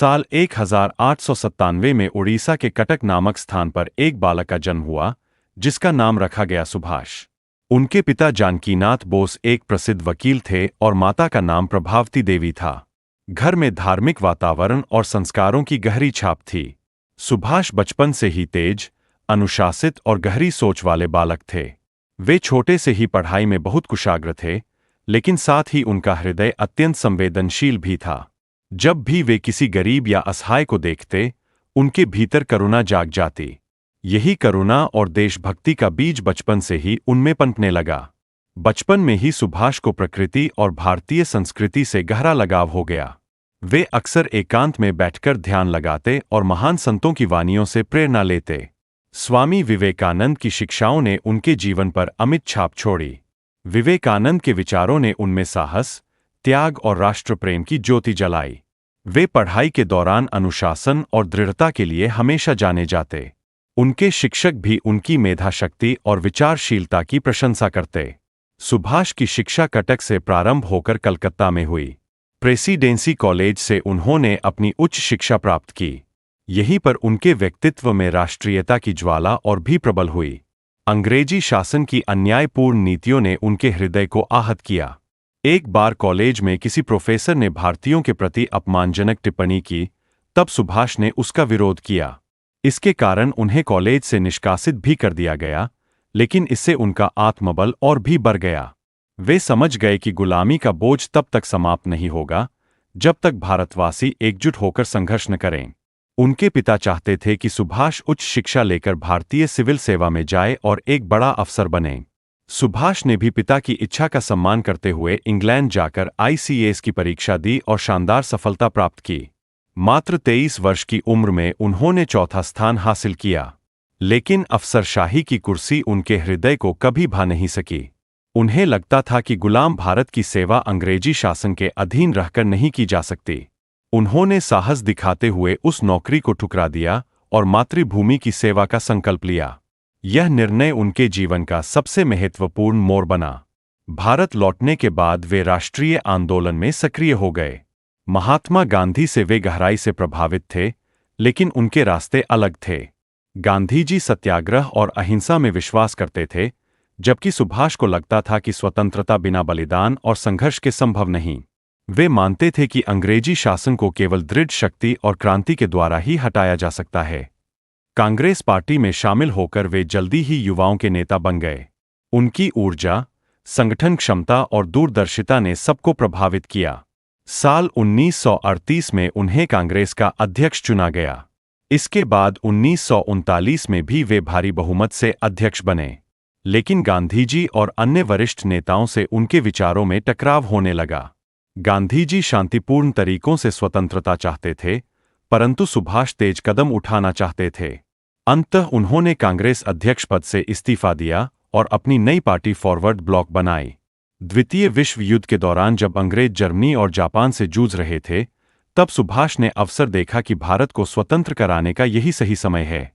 साल 1897 में उड़ीसा के कटक नामक स्थान पर एक बालक का जन्म हुआ, जिसका नाम रखा गया सुभाष। उनके पिता जानकीनाथ बोस एक प्रसिद्ध वकील थे और माता का नाम प्रभावती देवी था। घर में धार्मिक वातावरण और संस्कारों की गहरी छाप थी। सुभाष बचपन से ही तेज, अनुशासित और गहरी सोच वाले बालक थे। वे छोटे से ही पढ़ाई में बहुत कुशाग्र थे, लेकिन साथ ही उनका हृदय अत्यंत संवेदनशील भी था। जब भी वे किसी गरीब या असहाय को देखते, उनके भीतर करुणा जाग जाती। यही करुणा और देशभक्ति का बीज बचपन से ही उनमें पनपने लगा। बचपन में ही सुभाष को प्रकृति और भारतीय संस्कृति से गहरा लगाव हो गया। वे अक्सर एकांत में बैठकर ध्यान लगाते और महान संतों की वाणियों से प्रेरणा लेते। स्वामी विवेकानंद की शिक्षाओं ने उनके जीवन पर अमिट छाप छोड़ी। विवेकानंद के विचारों ने उनमें साहस, त्याग और राष्ट्र प्रेम की ज्योति जलाई। वे पढ़ाई के दौरान अनुशासन और दृढ़ता के लिए हमेशा जाने जाते। उनके शिक्षक भी उनकी मेधाशक्ति और विचारशीलता की प्रशंसा करते। सुभाष की शिक्षा कटक से प्रारंभ होकर कलकत्ता में हुई। प्रेसिडेंसी कॉलेज से उन्होंने अपनी उच्च शिक्षा प्राप्त की। यहीं पर उनके व्यक्तित्व में राष्ट्रीयता की ज्वाला और भी प्रबल हुई। अंग्रेजी शासन की अन्यायपूर्ण नीतियों ने उनके हृदय को आहत किया। एक बार कॉलेज में किसी प्रोफेसर ने भारतीयों के प्रति अपमानजनक टिप्पणी की, तब सुभाष ने उसका विरोध किया। इसके कारण उन्हें कॉलेज से निष्कासित भी कर दिया गया, लेकिन इससे उनका आत्मबल और भी बढ़ गया। वे समझ गए कि गुलामी का बोझ तब तक समाप्त नहीं होगा, जब तक भारतवासी एकजुट होकर संघर्ष न करें। उनके पिता चाहते थे कि सुभाष उच्च शिक्षा लेकर भारतीय सिविल सेवा में जाए और एक बड़ा अफसर बने। सुभाष ने भी पिता की इच्छा का सम्मान करते हुए इंग्लैंड जाकर ICAS की परीक्षा दी और शानदार सफलता प्राप्त की। मात्र 23 वर्ष की उम्र में उन्होंने चौथा स्थान हासिल किया, लेकिन अफसरशाही की कुर्सी उनके हृदय को कभी भा नहीं सकी। उन्हें लगता था कि गुलाम भारत की सेवा अंग्रेजी शासन के अधीन रहकर नहीं की जा सकती। उन्होंने साहस दिखाते हुए उस नौकरी को ठुकरा दिया और मातृभूमि की सेवा का संकल्प लिया। यह निर्णय उनके जीवन का सबसे महत्वपूर्ण मोड़ बना। भारत लौटने के बाद वे राष्ट्रीय आंदोलन में सक्रिय हो गए। महात्मा गांधी से वे गहराई से प्रभावित थे, लेकिन उनके रास्ते अलग थे। गांधी जी सत्याग्रह और अहिंसा में विश्वास करते थे, जबकि सुभाष को लगता था कि स्वतंत्रता बिना बलिदान और संघर्ष के संभव नहीं। वे मानते थे कि अंग्रेजी शासन को केवल दृढ़ शक्ति और क्रांति के द्वारा ही हटाया जा सकता है। कांग्रेस पार्टी में शामिल होकर वे जल्दी ही युवाओं के नेता बन गए। उनकी ऊर्जा, संगठन क्षमता और दूरदर्शिता ने सबको प्रभावित किया। साल 1938 में उन्हें कांग्रेस का अध्यक्ष चुना गया। इसके बाद 1939 में भी वे भारी बहुमत से अध्यक्ष बने, लेकिन गांधी जी और अन्य वरिष्ठ नेताओं से उनके विचारों में टकराव होने लगा। गांधी जी शांतिपूर्ण तरीकों से स्वतंत्रता चाहते थे, परंतु सुभाष तेज कदम उठाना चाहते थे। अंततः उन्होंने कांग्रेस अध्यक्ष पद से इस्तीफा दिया और अपनी नई पार्टी फॉरवर्ड ब्लॉक बनाई। द्वितीय विश्व युद्ध के दौरान जब अंग्रेज जर्मनी और जापान से जूझ रहे थे, तब सुभाष ने अवसर देखा कि भारत को स्वतंत्र कराने का यही सही समय है।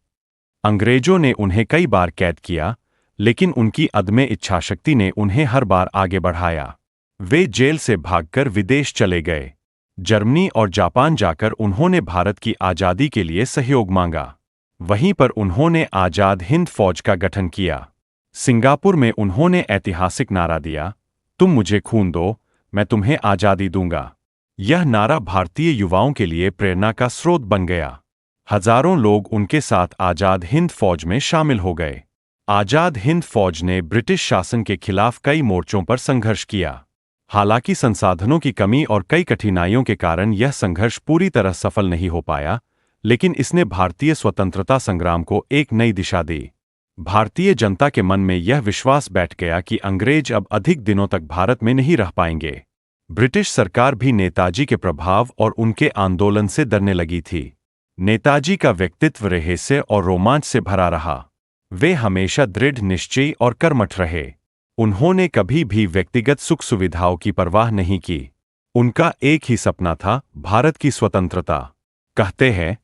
अंग्रेजों ने उन्हें कई बार कैद किया, लेकिन उनकी अदम्य इच्छाशक्ति ने उन्हें हर बार आगे बढ़ाया। वे जेल से भागकर विदेश चले गए। जर्मनी और जापान जाकर उन्होंने भारत की आज़ादी के लिए सहयोग मांगा। वहीं पर उन्होंने आज़ाद हिंद फौज का गठन किया। सिंगापुर में उन्होंने ऐतिहासिक नारा दिया, तुम मुझे खून दो, मैं तुम्हें आज़ादी दूंगा। यह नारा भारतीय युवाओं के लिए प्रेरणा का स्रोत बन गया। हजारों लोग उनके साथ आज़ाद हिंद फौज में शामिल हो गए। आज़ाद हिंद फौज ने ब्रिटिश शासन के खिलाफ कई मोर्चों पर संघर्ष किया। हालांकि संसाधनों की कमी और कई कठिनाइयों के कारण यह संघर्ष पूरी तरह सफल नहीं हो पाया, लेकिन इसने भारतीय स्वतंत्रता संग्राम को एक नई दिशा दी। भारतीय जनता के मन में यह विश्वास बैठ गया कि अंग्रेज अब अधिक दिनों तक भारत में नहीं रह पाएंगे। ब्रिटिश सरकार भी नेताजी के प्रभाव और उनके आंदोलन से डरने लगी थी। नेताजी का व्यक्तित्व रहस्य और रोमांच से भरा रहा। वे हमेशा दृढ़ निश्चयी और कर्मठ रहे। उन्होंने कभी भी व्यक्तिगत सुख सुविधाओं की परवाह नहीं की। उनका एक ही सपना था, भारत की स्वतंत्रता। कहते हैं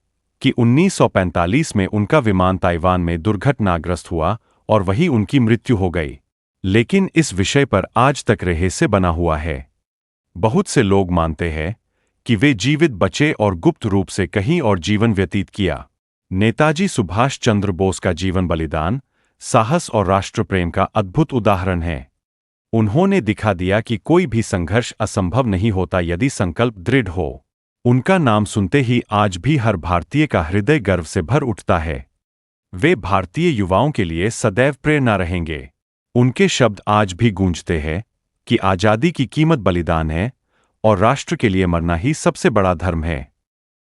कि 1945 में उनका विमान ताइवान में दुर्घटनाग्रस्त हुआ और वहीं उनकी मृत्यु हो गई। लेकिन इस विषय पर आज तक रहस्य बना हुआ है। बहुत से लोग मानते हैं कि वे जीवित बचे और गुप्त रूप से कहीं और जीवन व्यतीत किया। नेताजी सुभाष चंद्र बोस का जीवन बलिदान, साहस और राष्ट्र प्रेम का अद्भुत उदाहरण है। उन्होंने दिखा दिया कि कोई भी संघर्ष असंभव नहीं होता यदि संकल्प दृढ़ हो। उनका नाम सुनते ही आज भी हर भारतीय का हृदय गर्व से भर उठता है। वे भारतीय युवाओं के लिए सदैव प्रेरणा रहेंगे। उनके शब्द आज भी गूंजते हैं कि आजादी की कीमत बलिदान है और राष्ट्र के लिए मरना ही सबसे बड़ा धर्म है।